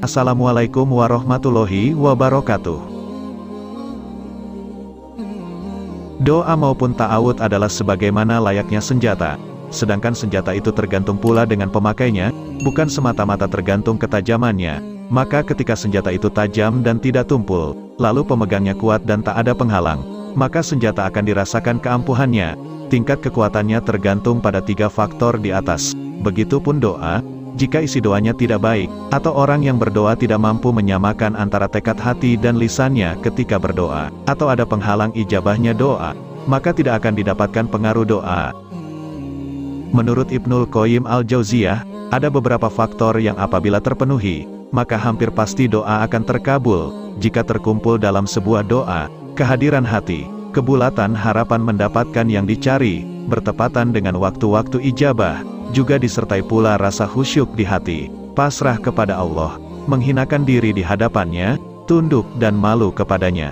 Assalamualaikum warahmatullahi wabarakatuh. Doa maupun ta'awud adalah sebagaimana layaknya senjata, sedangkan senjata itu tergantung pula dengan pemakainya, bukan semata-mata tergantung ketajamannya. Maka ketika senjata itu tajam dan tidak tumpul, lalu pemegangnya kuat dan tak ada penghalang, maka senjata akan dirasakan keampuhannya. Tingkat kekuatannya tergantung pada 3 faktor di atas. Begitupun doa. Jika isi doanya tidak baik, atau orang yang berdoa tidak mampu menyamakan antara tekad hati dan lisannya ketika berdoa, atau ada penghalang ijabahnya doa, maka tidak akan didapatkan pengaruh doa. Menurut Ibnul Qayyim al-Jauziyah, ada beberapa faktor yang apabila terpenuhi, maka hampir pasti doa akan terkabul. Jika terkumpul dalam sebuah doa, kehadiran hati, kebulatan harapan mendapatkan yang dicari, bertepatan dengan waktu-waktu ijabah, juga disertai pula rasa khusyuk di hati, pasrah kepada Allah, menghinakan diri di hadapannya, tunduk dan malu kepadanya.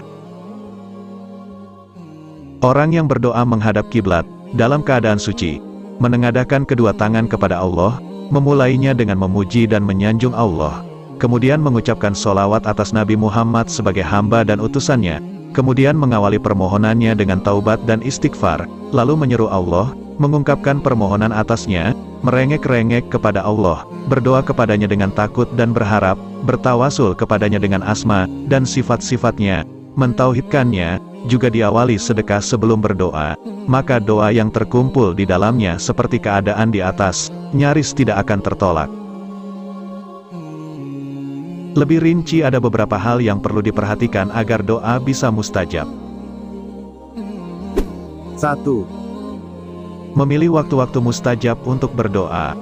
Orang yang berdoa menghadap kiblat, dalam keadaan suci, menengadahkan kedua tangan kepada Allah, memulainya dengan memuji dan menyanjung Allah, kemudian mengucapkan sholawat atas Nabi Muhammad sebagai hamba dan utusannya, kemudian mengawali permohonannya dengan taubat dan istighfar, lalu menyeru Allah, mengungkapkan permohonan atasnya, merengek-rengek kepada Allah, berdoa kepadanya dengan takut dan berharap, bertawasul kepadanya dengan asma dan sifat-sifatnya, mentauhidkannya, juga diawali sedekah sebelum berdoa, maka doa yang terkumpul di dalamnya seperti keadaan di atas, nyaris tidak akan tertolak. Lebih rinci ada beberapa hal yang perlu diperhatikan agar doa bisa mustajab. 1. Memilih waktu-waktu mustajab untuk berdoa.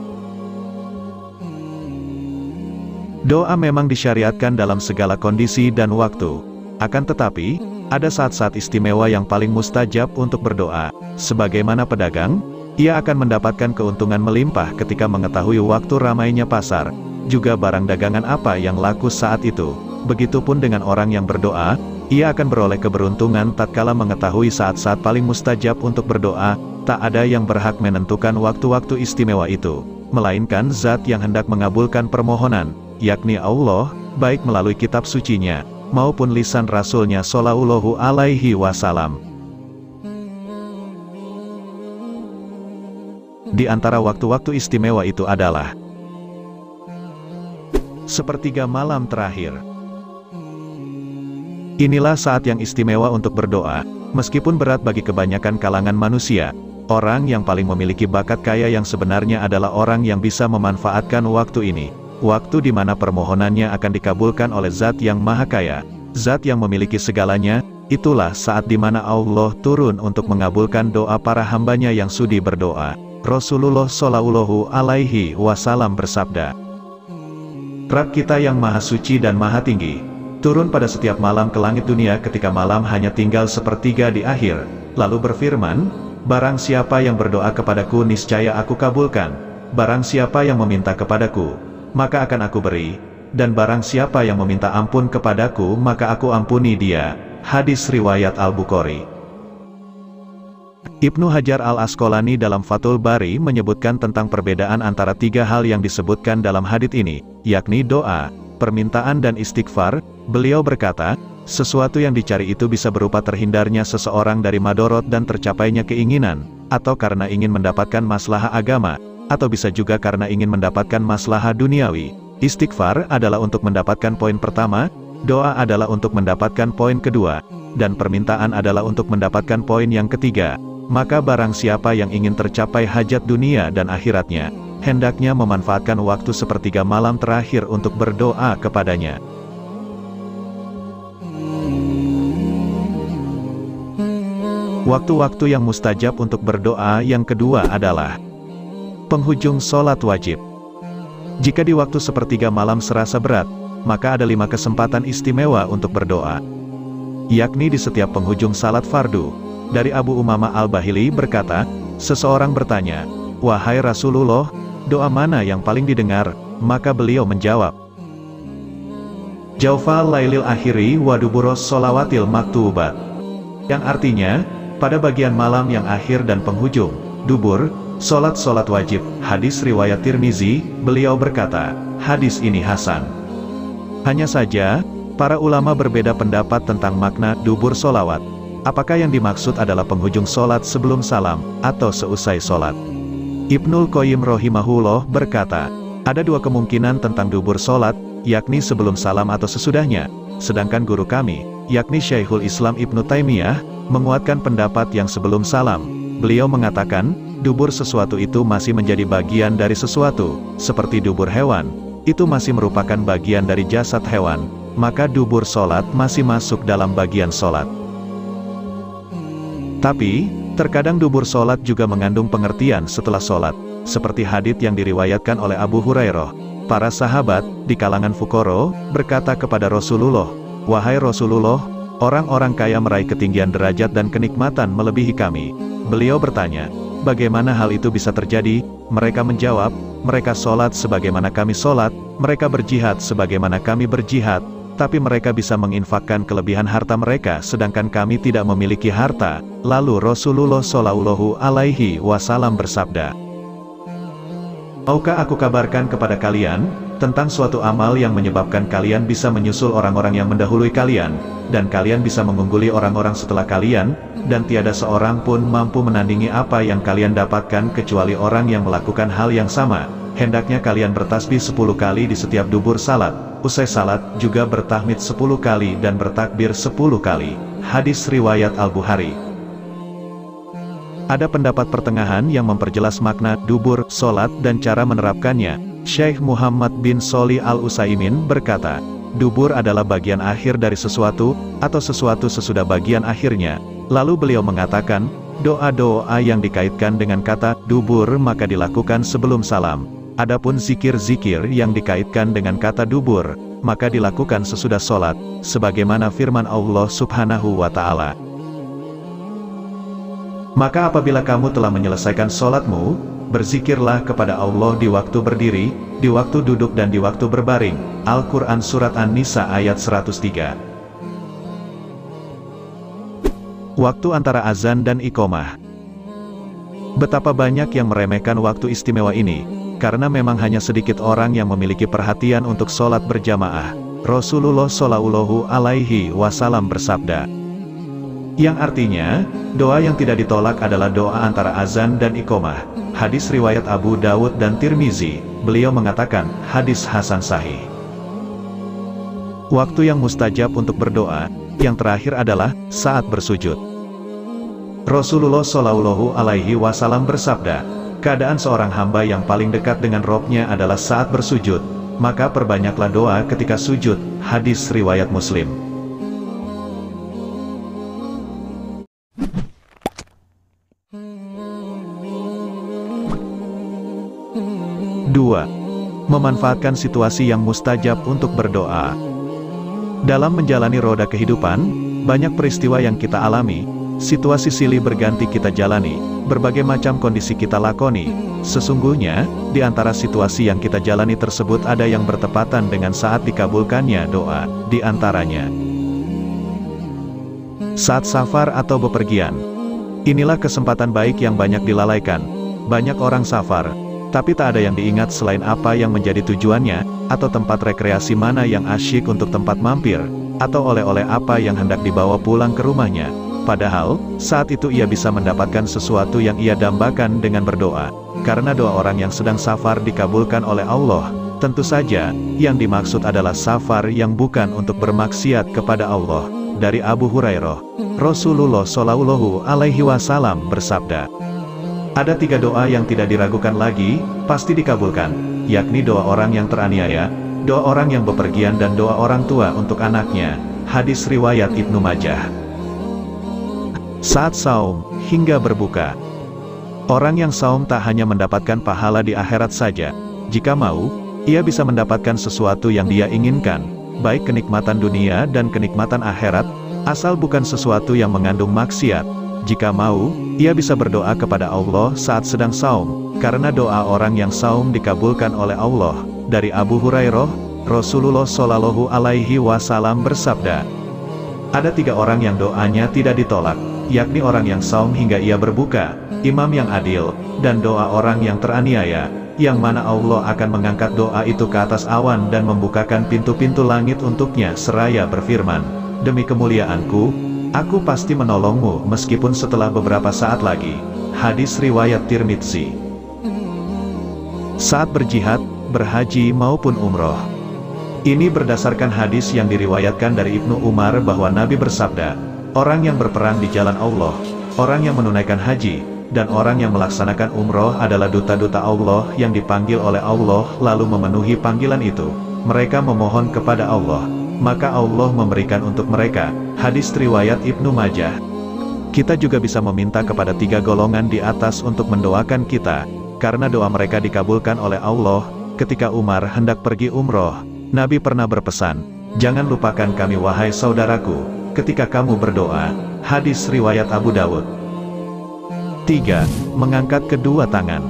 Doa memang disyariatkan dalam segala kondisi dan waktu. Akan tetapi, ada saat-saat istimewa yang paling mustajab untuk berdoa. Sebagaimana pedagang, ia akan mendapatkan keuntungan melimpah ketika mengetahui waktu ramainya pasar, juga barang dagangan apa yang laku saat itu. Begitupun dengan orang yang berdoa, ia akan beroleh keberuntungan tatkala mengetahui saat-saat paling mustajab untuk berdoa. Tak ada yang berhak menentukan waktu-waktu istimewa itu, melainkan Zat yang hendak mengabulkan permohonan, yakni Allah, baik melalui kitab sucinya, maupun lisan Rasulnya Shallallahu Alaihi Wasallam. Di antara waktu-waktu istimewa itu adalah sepertiga malam terakhir. Inilah saat yang istimewa untuk berdoa, meskipun berat bagi kebanyakan kalangan manusia. Orang yang paling memiliki bakat kaya yang sebenarnya adalah orang yang bisa memanfaatkan waktu ini. Waktu di mana permohonannya akan dikabulkan oleh Zat yang Maha Kaya, Zat yang memiliki segalanya. Itulah saat di mana Allah turun untuk mengabulkan doa para hambanya yang sudi berdoa. Rasulullah Shallallahu Alaihi Wasallam bersabda, Rabb kita yang Maha Suci dan Maha Tinggi, turun pada setiap malam ke langit dunia ketika malam hanya tinggal sepertiga di akhir, lalu berfirman, Barang siapa yang berdoa kepadaku niscaya aku kabulkan, barang siapa yang meminta kepadaku, maka akan aku beri, dan barang siapa yang meminta ampun kepadaku maka aku ampuni dia. Hadis riwayat Al-Bukhari. Ibnu Hajar al-Asqalani dalam Fathul Bari menyebutkan tentang perbedaan antara 3 hal yang disebutkan dalam hadits ini, yakni doa, permintaan dan istighfar. Beliau berkata, sesuatu yang dicari itu bisa berupa terhindarnya seseorang dari madorot dan tercapainya keinginan, atau karena ingin mendapatkan maslahah agama, atau bisa juga karena ingin mendapatkan maslahah duniawi. Istighfar adalah untuk mendapatkan poin pertama, doa adalah untuk mendapatkan poin kedua, dan permintaan adalah untuk mendapatkan poin yang ketiga. Maka barang siapa yang ingin tercapai hajat dunia dan akhiratnya, hendaknya memanfaatkan waktu sepertiga malam terakhir untuk berdoa kepadanya. Waktu-waktu yang mustajab untuk berdoa yang kedua adalah penghujung sholat wajib. Jika di waktu sepertiga malam serasa berat, maka ada 5 kesempatan istimewa untuk berdoa. yakni di setiap penghujung salat fardu. Dari Abu Umamah Al-Bahili berkata, seseorang bertanya, "Wahai Rasulullah, doa mana yang paling didengar?" Maka beliau menjawab, "Jaufal lailil akhiri wa duburos sholawatil maktubat." Yang artinya, pada bagian malam yang akhir dan penghujung, dubur, solat-solat wajib. Hadis riwayat Tirmizi. Beliau berkata, hadis ini hasan. Hanya saja, para ulama berbeda pendapat tentang makna dubur solawat. Apakah yang dimaksud adalah penghujung solat sebelum salam, atau seusai solat? Ibnul Qayyim rahimahullah berkata, ada dua kemungkinan tentang dubur solat, yakni sebelum salam atau sesudahnya. Sedangkan guru kami, yakni Syekhul Islam Ibnu Taimiyah, menguatkan pendapat yang sebelum salam. Beliau mengatakan, dubur sesuatu itu masih menjadi bagian dari sesuatu, seperti dubur hewan, itu masih merupakan bagian dari jasad hewan, maka dubur solat masih masuk dalam bagian solat. Tapi, terkadang dubur solat juga mengandung pengertian setelah solat, seperti hadits yang diriwayatkan oleh Abu Hurairah. Para sahabat, di kalangan Fuqara, berkata kepada Rasulullah, "Wahai Rasulullah, orang-orang kaya meraih ketinggian derajat dan kenikmatan melebihi kami." Beliau bertanya, bagaimana hal itu bisa terjadi? Mereka menjawab, mereka sholat sebagaimana kami sholat, mereka berjihad sebagaimana kami berjihad, tapi mereka bisa menginfakkan kelebihan harta mereka sedangkan kami tidak memiliki harta. Lalu Rasulullah Shallallahu Alaihi Wasallam bersabda, "Maukah aku kabarkan kepada kalian, tentang suatu amal yang menyebabkan kalian bisa menyusul orang-orang yang mendahului kalian, dan kalian bisa mengungguli orang-orang setelah kalian, dan tiada seorang pun mampu menandingi apa yang kalian dapatkan kecuali orang yang melakukan hal yang sama. Hendaknya kalian bertasbih 10 kali di setiap dubur salat, usai salat juga bertahmid 10 kali dan bertakbir 10 kali. Hadis riwayat Al-Bukhari. Ada pendapat pertengahan yang memperjelas makna dubur solat dan cara menerapkannya. Syekh Muhammad bin Shalih Al-Utsaimin berkata, dubur adalah bagian akhir dari sesuatu, atau sesuatu sesudah bagian akhirnya. Lalu beliau mengatakan, doa-doa yang dikaitkan dengan kata dubur maka dilakukan sebelum salam. Adapun zikir-zikir yang dikaitkan dengan kata dubur, maka dilakukan sesudah solat, sebagaimana firman Allah Subhanahu wa Ta'ala. Maka apabila kamu telah menyelesaikan solatmu, berzikirlah kepada Allah di waktu berdiri, di waktu duduk dan di waktu berbaring. Al-Quran Surat An-Nisa ayat 103. Waktu antara azan dan iqomah. Betapa banyak yang meremehkan waktu istimewa ini, karena memang hanya sedikit orang yang memiliki perhatian untuk sholat berjamaah. Rasulullah Shallallahu Alaihi Wasallam bersabda, yang artinya, doa yang tidak ditolak adalah doa antara azan dan iqomah. Hadis riwayat Abu Dawud dan Tirmizi. Beliau mengatakan, hadis hasan sahih. Waktu yang mustajab untuk berdoa, yang terakhir adalah saat bersujud. Rasulullah Shallallahu Alaihi Wasallam bersabda, keadaan seorang hamba yang paling dekat dengan Robnya adalah saat bersujud, maka perbanyaklah doa ketika sujud. Hadis riwayat Muslim. Dua, memanfaatkan situasi yang mustajab untuk berdoa. Dalam menjalani roda kehidupan, banyak peristiwa yang kita alami, situasi silih berganti kita jalani, berbagai macam kondisi kita lakoni. Sesungguhnya, di antara situasi yang kita jalani tersebut ada yang bertepatan dengan saat dikabulkannya doa, di antaranya saat safar atau bepergian. Inilah kesempatan baik yang banyak dilalaikan. Banyak orang safar, tapi tak ada yang diingat selain apa yang menjadi tujuannya, atau tempat rekreasi mana yang asyik untuk tempat mampir, atau oleh-oleh apa yang hendak dibawa pulang ke rumahnya. Padahal, saat itu ia bisa mendapatkan sesuatu yang ia dambakan dengan berdoa. Karena doa orang yang sedang safar dikabulkan oleh Allah. Tentu saja, yang dimaksud adalah safar yang bukan untuk bermaksiat kepada Allah. Dari Abu Hurairah, Rasulullah Shallallahu Alaihi Wasallam bersabda, ada 3 doa yang tidak diragukan lagi, pasti dikabulkan, yakni doa orang yang teraniaya, doa orang yang bepergian dan doa orang tua untuk anaknya. Hadis riwayat Ibnu Majah. Saat saum, hingga berbuka. Orang yang saum tak hanya mendapatkan pahala di akhirat saja. Jika mau, ia bisa mendapatkan sesuatu yang dia inginkan, baik kenikmatan dunia dan kenikmatan akhirat. Asal bukan sesuatu yang mengandung maksiat. Jika mau, ia bisa berdoa kepada Allah saat sedang saum, karena doa orang yang saum dikabulkan oleh Allah. Dari Abu Hurairah, Rasulullah Shallallahu Alaihi Wasallam bersabda, ada 3 orang yang doanya tidak ditolak, yakni orang yang saum hingga ia berbuka, imam yang adil, dan doa orang yang teraniaya, yang mana Allah akan mengangkat doa itu ke atas awan dan membukakan pintu-pintu langit untuknya seraya berfirman, demi kemuliaanku, aku pasti menolongmu meskipun setelah beberapa saat lagi. Hadis riwayat Tirmidzi. Saat berjihad, berhaji maupun umroh. Ini berdasarkan hadis yang diriwayatkan dari Ibnu Umar bahwa Nabi bersabda, orang yang berperang di jalan Allah, orang yang menunaikan haji, dan orang yang melaksanakan umroh adalah duta-duta Allah yang dipanggil oleh Allah lalu memenuhi panggilan itu. Mereka memohon kepada Allah, maka Allah memberikan untuk mereka. Hadis riwayat Ibnu Majah. Kita juga bisa meminta kepada 3 golongan di atas untuk mendoakan kita, karena doa mereka dikabulkan oleh Allah. Ketika Umar hendak pergi umroh, Nabi pernah berpesan, jangan lupakan kami wahai saudaraku, ketika kamu berdoa. Hadis riwayat Abu Dawud. 3. Mengangkat kedua tangan.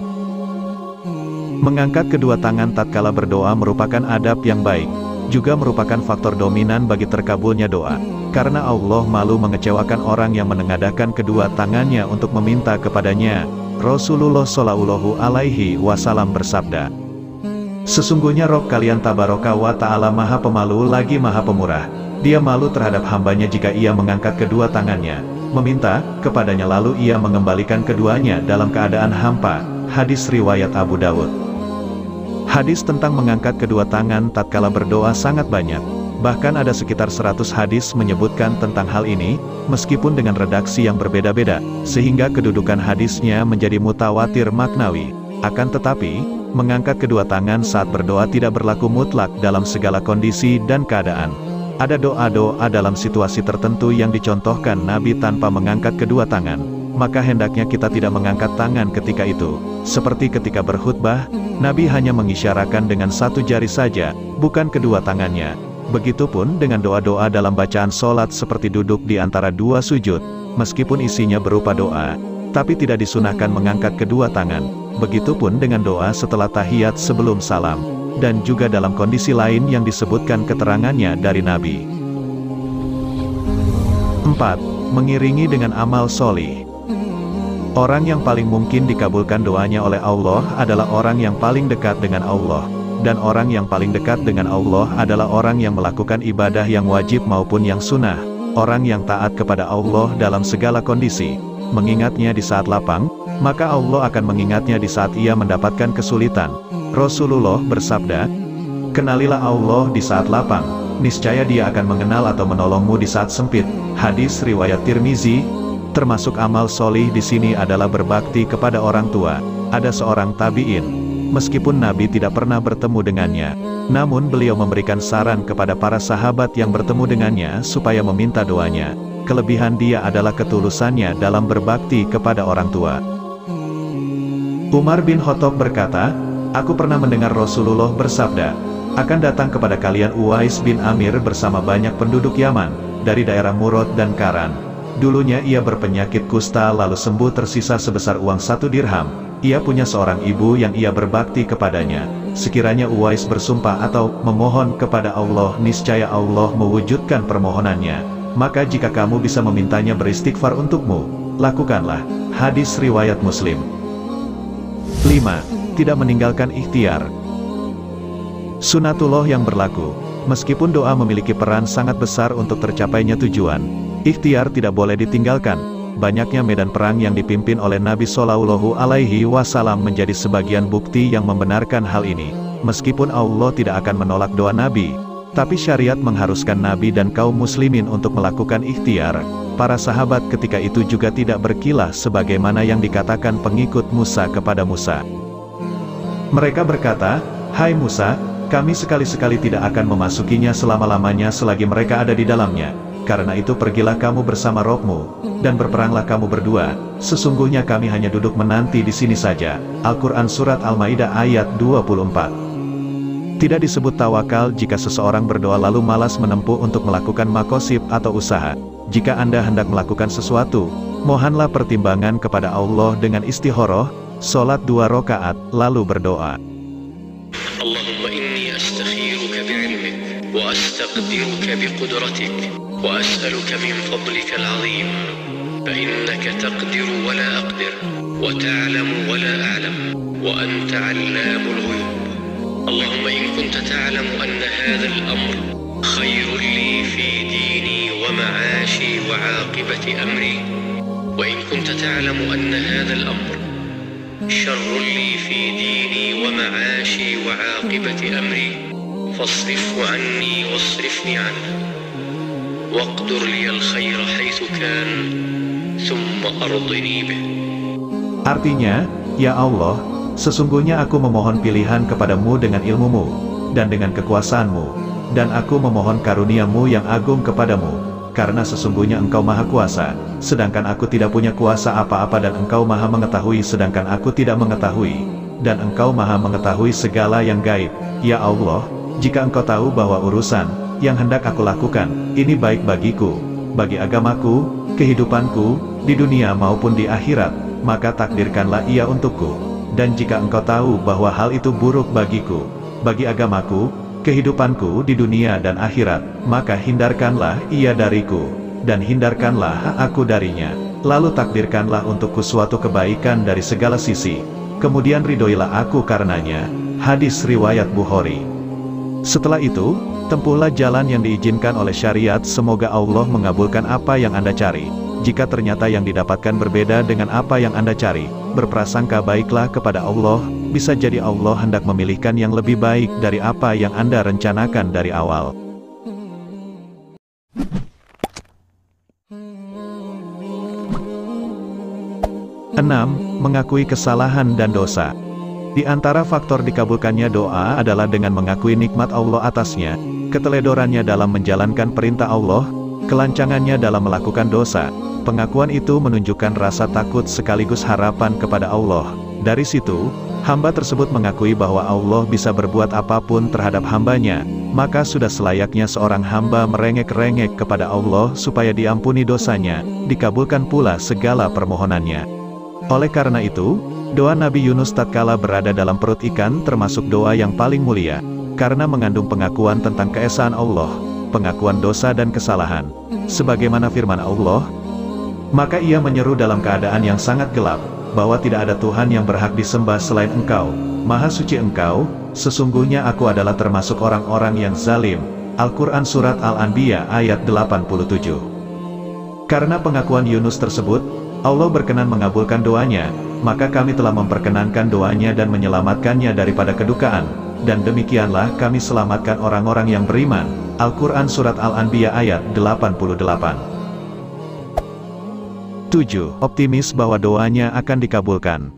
Mengangkat kedua tangan tatkala berdoa merupakan adab yang baik, juga merupakan faktor dominan bagi terkabulnya doa, karena Allah malu mengecewakan orang yang menengadahkan kedua tangannya untuk meminta kepadanya. Rasulullah Shallallahu Alaihi Wasallam bersabda, sesungguhnya Rob kalian Tabaraka wa Ta'ala Maha Pemalu lagi Maha Pemurah. Dia malu terhadap hambanya jika ia mengangkat kedua tangannya, meminta kepadanya lalu ia mengembalikan keduanya dalam keadaan hampa. Hadis riwayat Abu Dawud. Hadis tentang mengangkat kedua tangan tatkala berdoa sangat banyak. Bahkan ada sekitar 100 hadis menyebutkan tentang hal ini, meskipun dengan redaksi yang berbeda-beda, sehingga kedudukan hadisnya menjadi mutawatir maknawi. Akan tetapi, mengangkat kedua tangan saat berdoa tidak berlaku mutlak dalam segala kondisi dan keadaan. Ada doa-doa dalam situasi tertentu yang dicontohkan Nabi tanpa mengangkat kedua tangan, maka hendaknya kita tidak mengangkat tangan ketika itu. Seperti ketika berkhutbah, Nabi hanya mengisyaratkan dengan 1 jari saja, bukan kedua tangannya. Begitupun dengan doa-doa dalam bacaan sholat seperti duduk di antara 2 sujud, meskipun isinya berupa doa, tapi tidak disunahkan mengangkat kedua tangan. Begitupun dengan doa setelah tahiyat sebelum salam, dan juga dalam kondisi lain yang disebutkan keterangannya dari Nabi. 4. Mengiringi dengan amal solih. Orang yang paling mungkin dikabulkan doanya oleh Allah adalah orang yang paling dekat dengan Allah, dan orang yang paling dekat dengan Allah adalah orang yang melakukan ibadah yang wajib maupun yang sunnah, orang yang taat kepada Allah dalam segala kondisi, mengingatnya di saat lapang, maka Allah akan mengingatnya di saat ia mendapatkan kesulitan. Rasulullah bersabda, kenalilah Allah di saat lapang, niscaya dia akan mengenal atau menolongmu di saat sempit. Hadis riwayat Tirmizi. Termasuk amal solih di sini adalah berbakti kepada orang tua. Ada seorang tabi'in, meskipun Nabi tidak pernah bertemu dengannya, namun beliau memberikan saran kepada para sahabat yang bertemu dengannya supaya meminta doanya. Kelebihan dia adalah ketulusannya dalam berbakti kepada orang tua. Umar bin Khattab berkata, aku pernah mendengar Rasulullah bersabda, akan datang kepada kalian Uwais bin Amir bersama banyak penduduk Yaman, dari daerah Murad dan Karan. Dulunya ia berpenyakit kusta lalu sembuh tersisa sebesar uang 1 dirham. Ia punya seorang ibu yang ia berbakti kepadanya. Sekiranya Uwais bersumpah atau memohon kepada Allah, niscaya Allah mewujudkan permohonannya. Maka jika kamu bisa memintanya beristighfar untukmu, lakukanlah. Hadis riwayat Muslim. 5. Tidak meninggalkan ikhtiar. Sunatullah yang berlaku. Meskipun doa memiliki peran sangat besar untuk tercapainya tujuan, ikhtiar tidak boleh ditinggalkan. Banyaknya medan perang yang dipimpin oleh Nabi Shallallahu Alaihi Wasallam menjadi sebagian bukti yang membenarkan hal ini. Meskipun Allah tidak akan menolak doa Nabi, tapi syariat mengharuskan Nabi dan kaum muslimin untuk melakukan ikhtiar. Para sahabat ketika itu juga tidak berkilah sebagaimana yang dikatakan pengikut Musa kepada Musa. Mereka berkata, hai Musa, kami sekali-sekali tidak akan memasukinya selama-lamanya selagi mereka ada di dalamnya. Karena itu pergilah kamu bersama Robmu, dan berperanglah kamu berdua. Sesungguhnya kami hanya duduk menanti di sini saja. Al-Quran Surat Al-Ma'idah ayat 24. Tidak disebut tawakal jika seseorang berdoa lalu malas menempuh untuk melakukan makosib atau usaha. jika Anda hendak melakukan sesuatu, mohonlah pertimbangan kepada Allah dengan istikharah, sholat 2 rakaat, lalu berdoa. Allahumma inni astakhiruka bi'ilmik, wa astaqdiruka biqudratik, wa as'aluka min fadlika al-'azim, fa innaka taqdiru wa la aqdir, wa ta'lamu wa la a'lam, wa anta 'allamul ghuyub. Allahumma in kunta ta'lamu anna hadha al-amr khairun li fi dini wa ma'ashi wa 'aqibati amri, wa in kunta ta'lamu anna hadha al-amr sharrun li fi dini wa ma'ashi wa 'aqibati amri, fasrifhu 'anni wasrifni 'anhu, waqdur li al-khaira haitsu kan, thumma ardini bih. Artinya, ya Allah, sesungguhnya aku memohon pilihan kepadamu dengan ilmumu, dan dengan kekuasaanmu, dan aku memohon karuniamu yang agung kepadamu, karena sesungguhnya Engkau Maha Kuasa, sedangkan aku tidak punya kuasa apa-apa, dan Engkau Maha Mengetahui sedangkan aku tidak mengetahui, dan Engkau Maha Mengetahui segala yang gaib. Ya Allah, jika Engkau tahu bahwa urusan yang hendak aku lakukan ini baik bagiku, bagi agamaku, kehidupanku, di dunia maupun di akhirat, maka takdirkanlah ia untukku. Dan jika Engkau tahu bahwa hal itu buruk bagiku, bagi agamaku, kehidupanku di dunia dan akhirat, maka hindarkanlah ia dariku, dan hindarkanlah aku darinya. Lalu takdirkanlah untukku suatu kebaikan dari segala sisi, kemudian ridhoilah aku karenanya. Hadis riwayat Bukhari. Setelah itu, tempuhlah jalan yang diizinkan oleh syariat, semoga Allah mengabulkan apa yang Anda cari. Jika ternyata yang didapatkan berbeda dengan apa yang Anda cari, berprasangka baiklah kepada Allah, bisa jadi Allah hendak memilihkan yang lebih baik dari apa yang Anda rencanakan dari awal. 6. Mengakui kesalahan dan dosa. Di antara faktor dikabulkannya doa adalah dengan mengakui nikmat Allah atasnya, keteledorannya dalam menjalankan perintah Allah, kelancangannya dalam melakukan dosa. Pengakuan itu menunjukkan rasa takut sekaligus harapan kepada Allah. Dari situ, hamba tersebut mengakui bahwa Allah bisa berbuat apapun terhadap hambanya, maka sudah selayaknya seorang hamba merengek-rengek kepada Allah supaya diampuni dosanya, dikabulkan pula segala permohonannya. Oleh karena itu, doa Nabi Yunus tatkala berada dalam perut ikan termasuk doa yang paling mulia, karena mengandung pengakuan tentang keesaan Allah, pengakuan dosa dan kesalahan. Sebagaimana firman Allah, maka ia menyeru dalam keadaan yang sangat gelap, bahwa tidak ada Tuhan yang berhak disembah selain Engkau, Maha Suci Engkau, sesungguhnya aku adalah termasuk orang-orang yang zalim. Al-Quran Surat Al-Anbiya ayat 87. Karena pengakuan Yunus tersebut, Allah berkenan mengabulkan doanya, maka kami telah memperkenankan doanya dan menyelamatkannya daripada kedukaan, dan demikianlah kami selamatkan orang-orang yang beriman. Al-Quran Surat Al-Anbiya ayat 88. 7. Optimis bahwa doanya akan dikabulkan.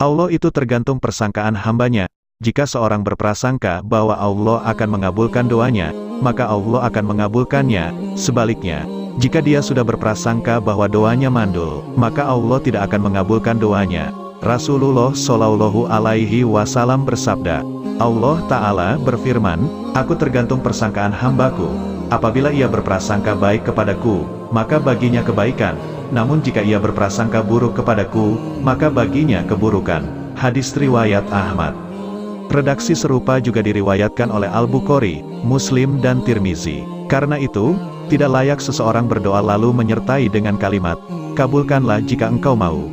Allah itu tergantung persangkaan hambanya. Jika seorang berprasangka bahwa Allah akan mengabulkan doanya, maka Allah akan mengabulkannya. Sebaliknya, jika dia sudah berprasangka bahwa doanya mandul, maka Allah tidak akan mengabulkan doanya. Rasulullah Shallallahu Alaihi Wasallam bersabda, Allah Ta'ala berfirman, aku tergantung persangkaan hambaku. Apabila ia berprasangka baik kepadaku, maka baginya kebaikan. Namun jika ia berprasangka buruk kepadaku, maka baginya keburukan. Hadis riwayat Ahmad. Redaksi serupa juga diriwayatkan oleh Al-Bukhari, Muslim dan Tirmizi. Karena itu, tidak layak seseorang berdoa lalu menyertai dengan kalimat, kabulkanlah jika engkau mau.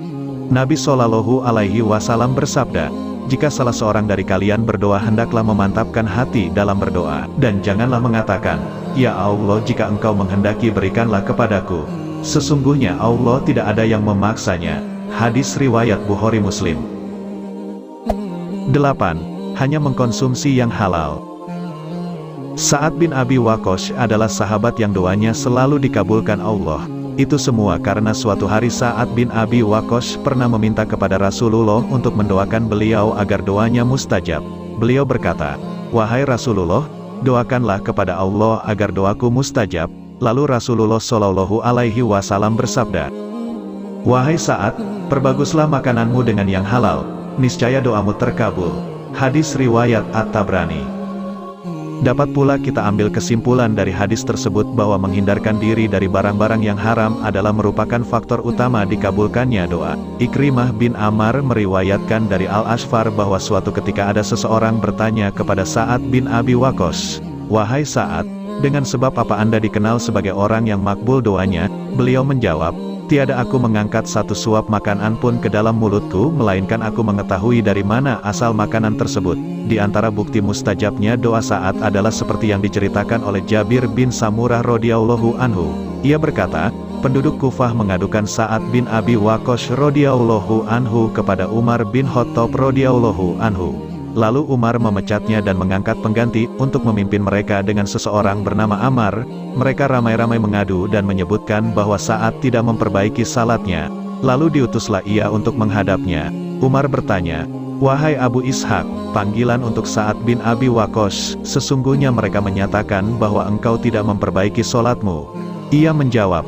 Nabi Shallallahu Alaihi Wasallam bersabda, jika salah seorang dari kalian berdoa hendaklah memantapkan hati dalam berdoa, dan janganlah mengatakan, ya Allah jika engkau menghendaki berikanlah kepadaku. Sesungguhnya Allah tidak ada yang memaksanya. Hadis riwayat Bukhari Muslim. 8. Hanya mengkonsumsi yang halal. Sa'ad bin Abi Waqqas adalah sahabat yang doanya selalu dikabulkan Allah. Itu semua karena suatu hari Sa'ad bin Abi Waqqas pernah meminta kepada Rasulullah untuk mendoakan beliau agar doanya mustajab. Beliau berkata, wahai Rasulullah, doakanlah kepada Allah agar doaku mustajab. Lalu Rasulullah Shallallahu Alaihi Wasallam bersabda, wahai Sa'ad, perbaguslah makananmu dengan yang halal, niscaya doamu terkabul. Hadis riwayat At-Tabrani. Dapat pula kita ambil kesimpulan dari hadis tersebut bahwa menghindarkan diri dari barang-barang yang haram adalah merupakan faktor utama dikabulkannya doa. Ikrimah bin Ammar meriwayatkan dari Al-Ashfar bahwa suatu ketika ada seseorang bertanya kepada Sa'ad bin Abi Waqqas, "Wahai Sa'ad, dengan sebab apa Anda dikenal sebagai orang yang makbul doanya?" Beliau menjawab, "Tiada aku mengangkat satu suap makanan pun ke dalam mulutku, melainkan aku mengetahui dari mana asal makanan tersebut." Di antara bukti mustajabnya doa Sa'ad adalah seperti yang diceritakan oleh Jabir bin Samurah radhiyallahu anhu. Ia berkata, penduduk Kufah mengadukan Sa'ad bin Abi Waqqas radhiyallahu anhu kepada Umar bin Khattab radhiyallahu anhu. Lalu Umar memecatnya dan mengangkat pengganti untuk memimpin mereka dengan seseorang bernama Ammar. Mereka ramai-ramai mengadu dan menyebutkan bahwa Sa'ad tidak memperbaiki salatnya. Lalu diutuslah ia untuk menghadapnya. Umar bertanya, "Wahai Abu Ishaq, panggilan untuk Sa'ad bin Abi Waqqas, sesungguhnya mereka menyatakan bahwa engkau tidak memperbaiki solatmu." Ia menjawab,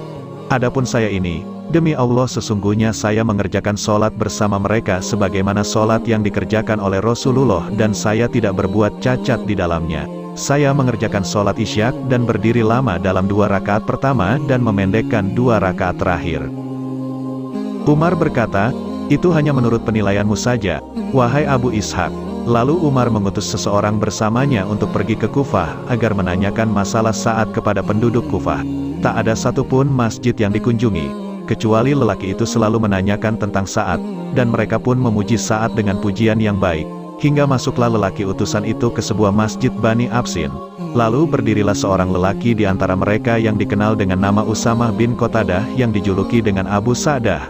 "Adapun saya ini, demi Allah sesungguhnya saya mengerjakan solat bersama mereka sebagaimana solat yang dikerjakan oleh Rasulullah dan saya tidak berbuat cacat di dalamnya. Saya mengerjakan solat isyak dan berdiri lama dalam 2 rakaat pertama dan memendekkan 2 rakaat terakhir." Umar berkata, "Itu hanya menurut penilaianmu saja, wahai Abu Ishaq." Lalu Umar mengutus seseorang bersamanya untuk pergi ke Kufah, agar menanyakan masalah Sa'ad kepada penduduk Kufah. Tak ada satupun masjid yang dikunjungi, kecuali lelaki itu selalu menanyakan tentang Sa'ad, dan mereka pun memuji Sa'ad dengan pujian yang baik, hingga masuklah lelaki utusan itu ke sebuah masjid Bani Absin. Lalu berdirilah seorang lelaki di antara mereka yang dikenal dengan nama Usamah bin Qatadah yang dijuluki dengan Abu Sa'dah.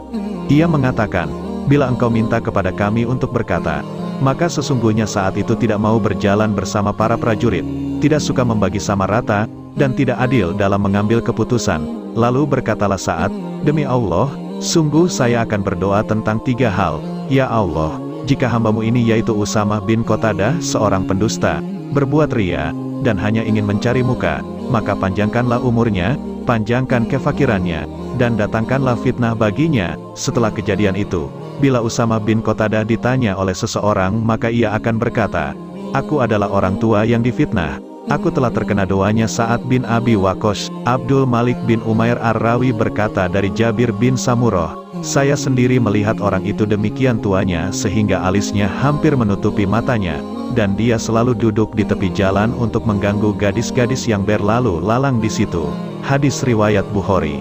Ia mengatakan, "Bila engkau minta kepada kami untuk berkata, maka sesungguhnya saat itu tidak mau berjalan bersama para prajurit, tidak suka membagi sama rata, dan tidak adil dalam mengambil keputusan." Lalu berkatalah Sa'ad, "Demi Allah, sungguh saya akan berdoa tentang 3 hal. Ya Allah, jika hambamu ini yaitu Usamah bin Qatadah seorang pendusta, berbuat ria, dan hanya ingin mencari muka, maka panjangkanlah umurnya, panjangkan kefakirannya, dan datangkanlah fitnah baginya." Setelah kejadian itu, bila Usamah bin Qatadah ditanya oleh seseorang, maka ia akan berkata, "Aku adalah orang tua yang difitnah. Aku telah terkena doanya Sa'ad bin Abi Waqqas." Abdul Malik bin Umair Ar-Rawi berkata dari Jabir bin Samurah, "Saya sendiri melihat orang itu demikian tuanya sehingga alisnya hampir menutupi matanya, dan dia selalu duduk di tepi jalan untuk mengganggu gadis-gadis yang berlalu lalang di situ." Hadis riwayat Bukhari.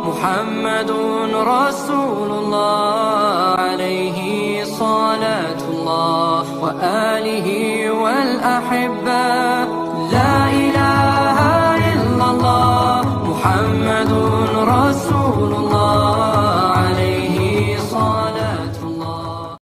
Muhammadun Rasulullah alaihi salatullah wa alihi wal ahibba. La ilaha illallah Muhammad